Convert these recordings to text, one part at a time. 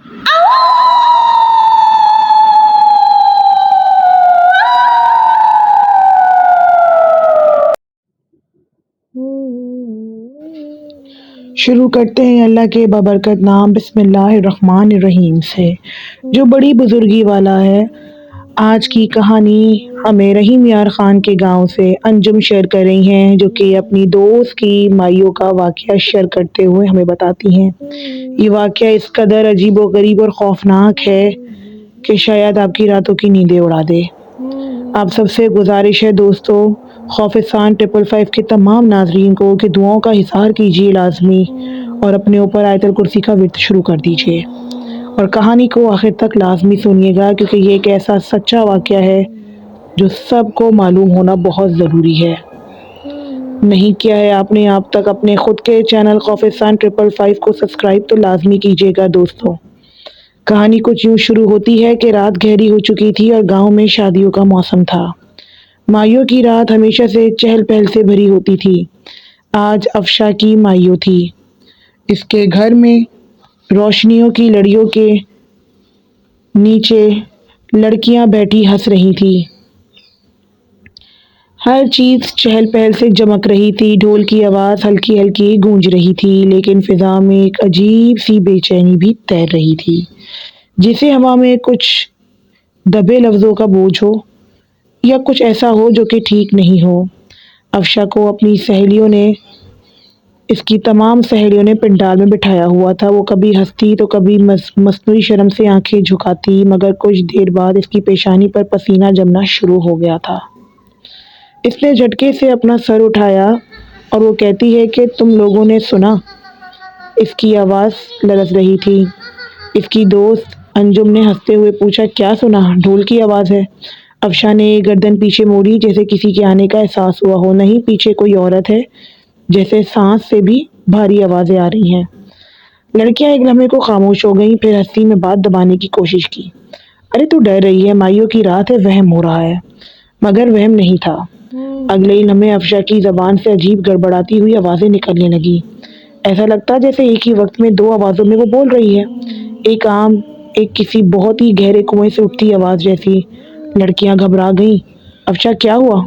شروع کرتے ہیں اللہ کے بابرکت نام بسم اللہ الرحمن الرحیم سے جو بڑی بزرگی والا ہے۔ آج کی کہانی ہمیں رحیم یار خان کے گاؤں سے انجم شیئر کر رہی ہیں، جو کہ اپنی دوست کی مائیوں کا واقعہ شیئر کرتے ہوئے ہمیں بتاتی ہیں۔ یہ واقعہ اس قدر عجیب و غریب اور خوفناک ہے کہ شاید آپ کی راتوں کی نیندیں اڑا دے۔ آپ سب سے گزارش ہے دوستو، خوفستان 555 کے تمام ناظرین کو کہ دعاؤں کا حصار کیجیے لازمی، اور اپنے اوپر آیت الکرسی کا ورد شروع کر دیجیے، اور کہانی کو آخر تک لازمی سنیے گا، کیونکہ یہ ایک ایسا سچا واقعہ ہے جو سب کو معلوم ہونا بہت ضروری ہے۔ نہیں کیا ہے آپ نے اب تک اپنے خود کے چینل خوفستان 555 کو سبسکرائب تو لازمی کیجیے گا دوستو۔ کہانی کچھ یوں شروع ہوتی ہے کہ رات گہری ہو چکی تھی اور گاؤں میں شادیوں کا موسم تھا۔ مائیوں کی رات ہمیشہ سے چہل پہل سے بھری ہوتی تھی۔ آج افشا کی مائیوں تھی۔ اس کے گھر میں روشنیوں کی لڑیوں کے نیچے لڑکیاں بیٹھی ہنس رہی تھی۔ ہر چیز چہل پہل سے جمک رہی تھی۔ ڈھول کی آواز ہلکی ہلکی گونج رہی تھی، لیکن فضا میں ایک عجیب سی بے چینی بھی تیر رہی تھی، جیسے ہوا میں کچھ دبے لفظوں کا بوجھ ہو، یا کچھ ایسا ہو جو کہ ٹھیک نہیں ہو۔ افشا کو اپنی سہیلیوں نے اس کی تمام سہیلیوں نے پنڈال میں بٹھایا ہوا تھا۔ وہ کبھی ہنستی تو کبھی مصنوعی شرم سے آنکھیں جھکاتی، مگر کچھ دیر بعد اس کی پیشانی پر پسینہ جمنا شروع ہو گیا تھا۔ اس نے جھٹکے سے اپنا سر اٹھایا اور وہ کہتی ہے کہ تم لوگوں نے سنا؟ اس کی آواز لرز رہی تھی۔ اس کی دوست انجم نے ہنستے ہوئے پوچھا، کیا سنا؟ ڈھول کی آواز ہے۔ افشا نے گردن پیچھے موڑی جیسے کسی کے آنے کا احساس ہوا ہو۔ نہیں، پیچھے کوئی عورت ہے، جیسے سانس سے بھی بھاری آوازیں آ رہی ہیں۔ لڑکیاں ایک لمحے کو خاموش ہو گئیں، پھر ہنسی میں بات دبانے کی کوشش کی۔ ارے تو ڈر رہی ہے، مائیوں کی رات ہے، وہم ہو رہا ہے۔ مگر وہم نہیں تھا۔ اگلے ہی لمحے افشا کی زبان سے عجیب گڑبڑاتی ہوئی آوازیں نکلنے لگی۔ ایسا لگتا جیسے ایک ہی وقت میں دو آوازوں میں وہ بول رہی ہے، ایک عام، ایک کسی بہت ہی گہرے کنویں سے اٹھتی آواز جیسی۔ لڑکیاں گھبرا گئیں۔ افشا کیا ہوا؟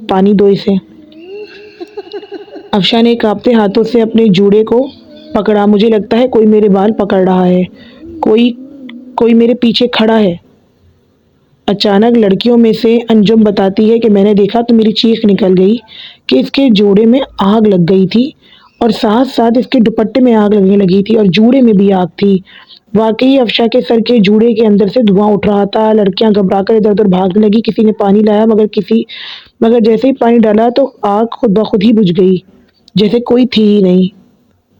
پانی دو اسے۔ افشا نے کانپتے ہاتھوں سے اپنے جوڑے کو پکڑا۔ مجھے لگتا ہے کوئی میرے بال پکڑ رہا ہے، کوئی میرے پیچھے کھڑا ہے۔ اچانک لڑکیوں میں سے انجم بتاتی ہے کہ میں نے دیکھا تو میری چیخ نکل گئی کہ اس کے جوڑے میں آگ لگ گئی تھی، اور ساتھ ساتھ اس کے دوپٹے میں آگ لگنے لگی تھی، اور جوڑے میں بھی آگ تھی۔ واقعی افشا کے سر کے جوڑے کے اندر سے دھواں اٹھ رہا تھا۔ لڑکیاں گھبرا کر ادھر ادھر بھاگنے لگی۔ کسی نے پانی لایا، مگر جیسے ہی پانی ڈالا تو آگ خود بخود ہی بجھ گئی، جیسے کوئی تھی ہی نہیں۔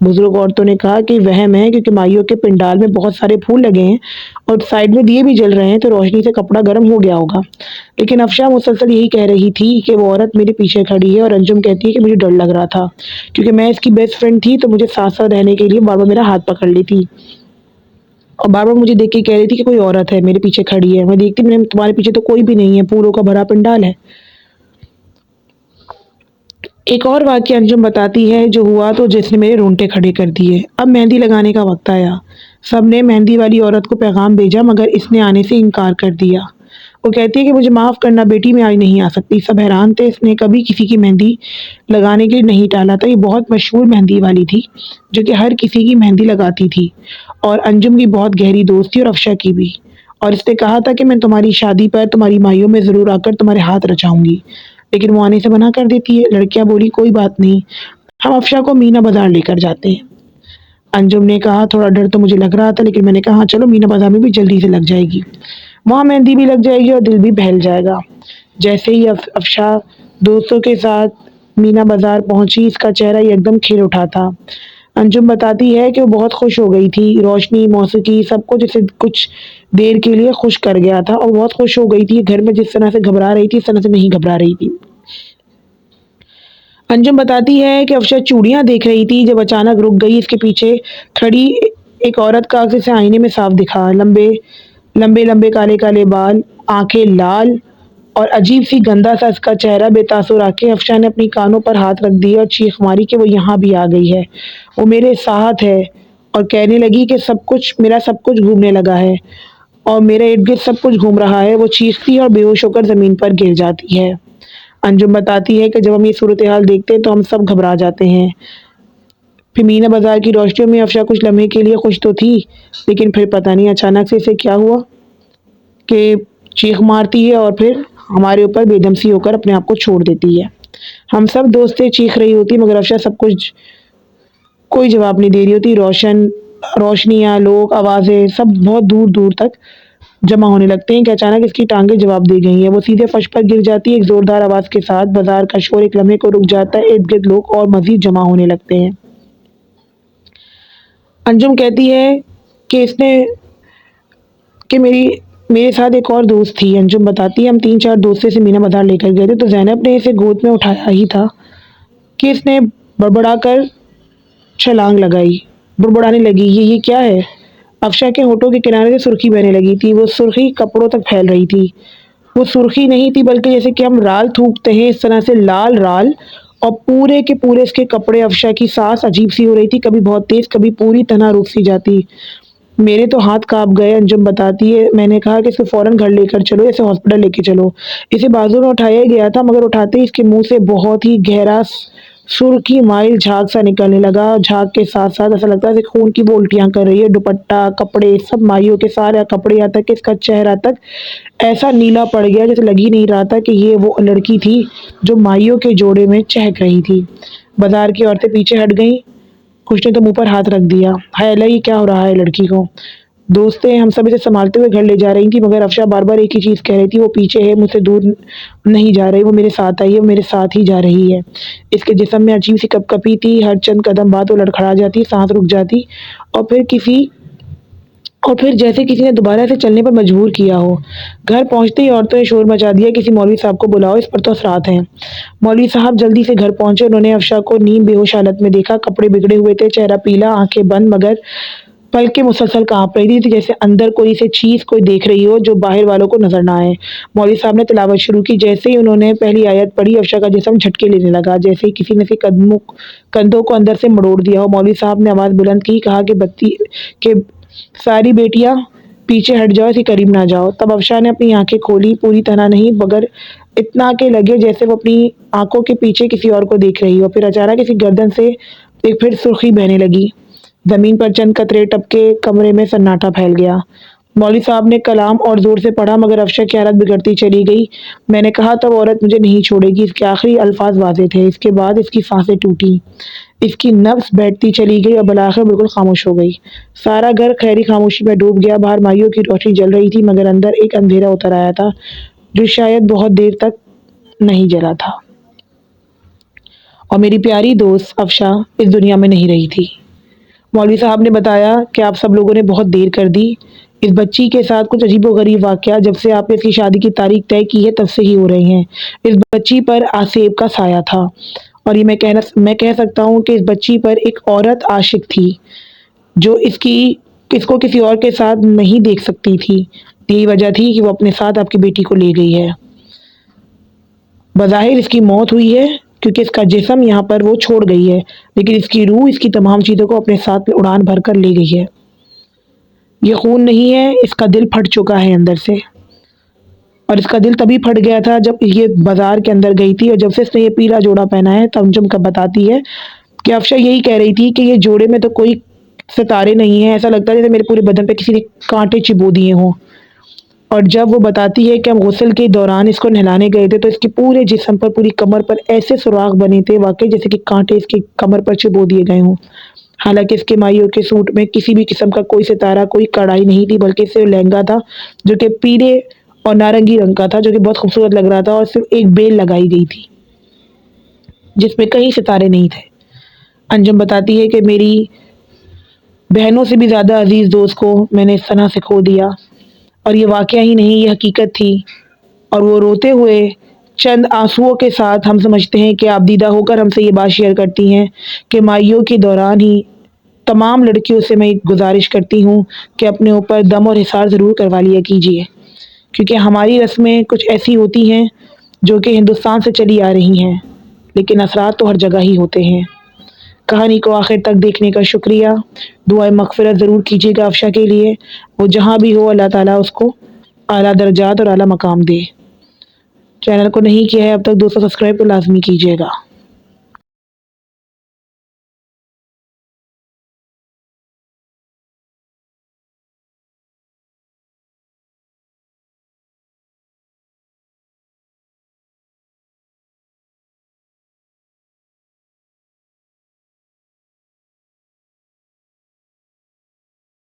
بزرگ عورتوں نے کہا کہ وہم ہے، کیونکہ مائیوں کے پنڈال میں بہت سارے پھول لگے ہیں اور سائیڈ میں دیے بھی جل رہے ہیں، تو روشنی سے کپڑا گرم ہو گیا ہوگا۔ لیکن افشا مسلسل یہی کہہ رہی تھی کہ وہ عورت میرے پیچھے کھڑی ہے، اور انجم کہتی ہے کہ مجھے ڈر لگ رہا تھا، کیونکہ میں اس کی بیسٹ فرینڈ تھی، تو مجھے ساتھ ساتھ رہنے کے لیے بار بار میرا ہاتھ پکڑ لی تھی، اور بار بار مجھے دیکھ کے کہہ رہی تھی کہ کوئی عورت ہے میرے پیچھے کھڑی ہے۔ میں دیکھتی، تمہارے پیچھے تو کوئی بھی نہیں ہے، پھولوں کا بھرا پنڈال ہے۔ ایک اور واقعہ انجم بتاتی ہے جو ہوا تو جس نے میرے رونگٹے کھڑے کر دیے۔ اب مہندی لگانے کا وقت آیا۔ سب نے مہندی والی عورت کو پیغام بھیجا، مگر اس نے آنے سے انکار کر دیا۔ وہ کہتی ہے کہ مجھے معاف کرنا بیٹی، میں آج نہیں آ سکتی۔ سب حیران تھے، اس نے کبھی کسی کی مہندی لگانے کے لیے نہیں ٹالا تھا۔ یہ بہت مشہور مہندی والی تھی، جو کہ ہر کسی کی مہندی لگاتی تھی، اور انجم کی بہت گہری دوست تھی، اور افشا کی بھی۔ اور اس نے کہا تھا کہ میں تمہاری شادی پر تمہاری مائیوں میں ضرور آ کر تمہارے ہاتھ رچاؤں گی، لیکن وہ آنے سے منع کر دیتی ہے۔ لڑکیاں بولی، کوئی بات نہیں، ہم افشا کو مینا بازار لے کر جاتے ہیں۔ انجم نے کہا، تھوڑا ڈر تو مجھے لگ رہا تھا، لیکن میں نے کہا ہاں چلو، مینا بازار میں بھی جلدی سے لگ جائے گی، وہاں مہندی بھی لگ جائے گی اور دل بھی بہل جائے گا۔ جیسے ہی افشا دوستوں کے ساتھ مینا بازار پہنچی، اس کا چہرہ ایک کھل اٹھا تھا۔ انجم بتاتی ہے کہ وہ بہت خوش ہو گئی تھی۔ روشنی، موسیقی، سب کچھ اسے کچھ دیر کے لیے خوش کر گیا تھا، اور بہت خوش ہو گئی تھی۔ گھر میں جس طرح سے گھبرا رہی تھی، اس طرح سے نہیں گھبرا رہی تھی۔ انجم بتاتی ہے کہ افشا چوڑیاں دیکھ رہی تھی جب اچانک رک گئی۔ اس کے پیچھے کھڑی ایک عورت کا عکس اسے آئینے میں صاف دکھا۔ لمبے لمبے کالے کالے بال، آنکھیں لال، اور عجیب سی گندا سا اس کا چہرہ۔ بے تاثر آنکھیں۔ افشا نے اپنی کانوں پر ہاتھ رکھ دیے اور چیخ ماری کہ وہ یہاں بھی آ گئی ہے، وہ میرے ساتھ ہے، اور کہنے لگی کہ میرا سب کچھ گھومنے لگا ہے اور میرے ارد گرد سب کچھ گھوم رہا ہے۔ وہ چیختی ہے اور بے ہوش ہو کر زمین پر گر جاتی ہے۔ انجم بتاتی ہے کہ جب ہم یہ صورتحال دیکھتے ہیں تو ہم سب گھبرا جاتے ہیں۔ پھر مینا بازار کی روشنیوں میں افشا کچھ لمحے کے لیے خوش تو تھی، لیکن پھر پتہ نہیں اچانک سے اسے کیا ہوا کہ چیخ مارتی ہے اور پھر ہمارے اوپر بے دم سی ہو کر اپنے آپ کو چھوڑ دیتی ہے۔ ہم سب دوستیں چیخ رہی ہوتی مگر افشا سب کچھ کوئی جواب نہیں دے رہی ہوتی۔ روشنیاں، لوگ، آوازیں سب بہت دور دور تک جمع ہونے لگتے ہیں کہ اچانک اس کی ٹانگیں جواب دے گئی ہیں۔ وہ سیدھے فرش پر گر جاتی ہے ایک زوردار آواز کے ساتھ۔ بازار کا شور ایک لمحے کو رک جاتا ہے، ارد گرد لوگ اور مزید جمع ہونے لگتے ہیں۔ انجم کہتی ہے کہ میرے ساتھ ایک اور دوست تھی۔ انجم بتاتی ہے ہم 3-4 دوستوں سے مینا بازار لے کر گئے تھے تو زینب نے اسے گود میں اٹھایا ہی تھا کہ اس نے بڑبڑا کر چھلانگ لگائی، بڑبڑانے لگی، یہ کیا ہے؟ افشا کے ہونٹوں کے کنارے سے سرخی بہنے لگی تھی۔ وہ سرخی کپڑوں تک پھیل رہی تھی۔ وہ سرخی نہیں تھی بلکہ جیسے کہ ہم رال تھوکتے ہیں اس طرح سے لال رال، اور پورے کے پورے اس کے کپڑے۔ افشا کی سانس عجیب سی ہو رہی تھی، کبھی بہت تیز، کبھی پوری طرح رک سی جاتی۔ میرے تو ہاتھ کانپ گئے۔ انجم بتاتی ہے میں نے کہا کہ اسے فوراً گھر لے کر چلو، اسے ہاسپٹل لے کے چلو۔ اسے بازو میں اٹھایا گیا تھا مگر اٹھاتے ہی اس کے منہ سے بہت ہی گہرا سرخی مائل جھاگ سا نکلنے لگا۔ جھاگ کے ساتھ ساتھ ایسا لگتا ہے خون کی وہ الٹیاں کر رہی ہے۔ دوپٹہ، کپڑے سب مائیوں کے سارے کپڑے، یہاں تک کہ اس کا چہرہ تک ایسا نیلا پڑ گیا جیسے لگ ہی نہیں رہا تھا کہ یہ وہ لڑکی تھی جو مائیوں کے جوڑے میں چہک رہی تھی۔ بازار کی عورتیں پیچھے ہٹ گئیں، کچھ نے تو منہ پر ہاتھ رکھ دیا۔ ہائے اللہ، یہ کیا ہو رہا ہے لڑکی کو؟ دوستیں ہم سب اسے سنبھالتے ہوئے گھر لے جا رہی تھی مگر افشا بار بار ایک ہی چیز کہہ رہی تھی، وہ پیچھے ہے، مجھ سے دور نہیں جا رہی، وہ میرے ساتھ آئی ہے، وہ میرے ساتھ ہی جا رہی ہے۔ اس کے جسم میں عجیب سی کپ کپی تھی، ہر چند قدم بعد وہ لڑکھڑا جاتی، سانس رک جاتی اور پھر جیسے کسی نے دوبارہ سے چلنے پر مجبور کیا ہو۔ گھر پہنچتے ہی عورتوں نے شور مچا دیا، کسی مولوی صاحب کو بلاؤ، اس پر تو اثرات ہیں۔ مولوی صاحب جلدی سے گھر پہنچے۔ انہوں نے افشا کو نیم بے ہوش حالت میں دیکھا، کپڑے بگڑے ہوئے تھے، چہرہ پیلا، آنکھیں بند مگر پلکیں مسلسل کانپ رہی تھی جیسے اندر کوئی سے چیز کوئی دیکھ رہی ہو جو باہر والوں کو نظر نہ آئے۔ مولوی صاحب نے تلاوت شروع کی۔ جیسے ہی انہوں نے پہلی آیت پڑھی افشا کا جسم جھٹکے لینے لگا، جیسے کسی نے کندھوں کو اندر سے مروڑ دیا ہو۔ مولوی صاحب نے آواز بلند کی، کہا کہ ساری بیٹیاں پیچھے ہٹ جاؤ، اسی قریب نہ جاؤ۔ تب افشا نے اپنی آنکھیں کھولی، پوری طرح نہیں مگر اتنا کہ لگے جیسے وہ اپنی آنکھوں کے پیچھے کسی اور کو دیکھ رہی ہو۔ پھر اچانک اس کی گردن سے ایک پھر سرخی بہنے لگی، زمین پر چند قطرے ٹپکے، کمرے میں سناٹا پھیل گیا۔ مولوی صاحب نے کلام اور زور سے پڑھا مگر افشا کی حالت بگڑتی چلی گئی۔ میں نے کہا تھا وہ عورت مجھے نہیں چھوڑے گی، اس کے آخری الفاظ واضح تھے۔ اس کے بعد اس کی سانسیں ٹوٹیں، اس کی نبض بیٹھتی چلی گئی اور بالآخر بالکل خاموش ہو گئی۔ سارا گھر خیری خاموشی میں ڈوب گیا۔ باہر مائیوں کی روشنی جل رہی تھی مگر اندر ایک اندھیرا اتر آیا تھا جو شاید بہت دیر تک نہیں جلا تھا۔ اور میری پیاری دوست افشا اس دنیا میں نہیں رہی تھی۔ مولوی صاحب نے بتایا کہ آپ سب لوگوں نے بہت دیر کر دی۔ اس بچی کے ساتھ کچھ عجیب و غریب واقعہ جب سے آپ نے اس کی شادی کی تاریخ طے کی ہے تب سے ہی ہو رہے ہیں۔ اس بچی پر آسیب کا سایہ تھا اور یہ میں کہہ سکتا ہوں کہ اس بچی پر ایک عورت عاشق تھی جو اس کو کسی اور کے ساتھ نہیں دیکھ سکتی تھی۔ یہی وجہ تھی کہ وہ اپنے ساتھ آپ کی بیٹی کو لے گئی ہے۔ بظاہر اس کی موت ہوئی ہے کیونکہ اس کا جسم یہاں پر وہ چھوڑ گئی ہے، لیکن اس کی روح اس کی تمام چیزوں کو اپنے ساتھ میں اڑان بھر کر لے گئی ہے۔ یہ خون نہیں ہے، اس کا دل پھٹ چکا ہے اندر سے، اور اس کا دل تبھی پھٹ گیا تھا جب یہ بازار کے اندر گئی تھی اور جب سے اس نے یہ پیلا جوڑا پہنا ہے۔ تب انجم کا بتاتی ہے کہ افشا یہی کہہ رہی تھی کہ یہ جوڑے میں تو کوئی ستارے نہیں ہیں، ایسا لگتا ہے جیسے میرے پورے بدن پہ کسی نے کانٹے چبو دیے ہوں۔ اور جب وہ بتاتی ہے کہ ہم غسل کے دوران اس کو نہلانے گئے تھے تو اس کے پورے جسم پر، پوری کمر پر ایسے سوراخ بنے تھے واقعی جیسے کہ کانٹے اس کی کمر پر چبو دیے گئے ہوں۔ حالانکہ اس کے مائیوں کے سوٹ میں کسی بھی قسم کا کوئی ستارہ، کوئی کڑھائی نہیں تھی بلکہ صرف لہنگا تھا جو کہ پیلے اور نارنگی رنگ کا تھا جو کہ بہت خوبصورت لگ رہا تھا، اور صرف ایک بیل لگائی گئی تھی جس میں کہیں ستارے نہیں تھے۔ انجم بتاتی ہے کہ میری بہنوں سے بھی زیادہ عزیز دوست کو میں نے اس طرح سے کھو دیا، اور یہ واقعہ ہی نہیں، یہ حقیقت تھی۔ اور وہ روتے ہوئے چند آنسوؤں کے ساتھ ہم سمجھتے ہیں کہ آپ دیدہ ہو کر ہم سے یہ بات شیئر کرتی ہیں کہ مائیوں کے دوران ہی تمام لڑکیوں سے میں ایک گزارش کرتی ہوں کہ اپنے اوپر دم اور حصار ضرور کروا لیا کیجیے، کیونکہ ہماری رسمیں کچھ ایسی ہوتی ہیں جو کہ ہندوستان سے چلی آ رہی ہیں، لیکن اثرات تو ہر جگہ ہی ہوتے ہیں۔ کہانی کو آخر تک دیکھنے کا شکریہ. دعائے مغفرت ضرور کیجیے گا افشا کے لیے. وہ جہاں بھی ہو اللہ تعالیٰ اس کو اعلیٰ درجات اور اعلیٰ مقام دے. چینل کو نہیں کیا ہے اب تک دوستوں سبسکرائب تو لازمی کیجیے گا.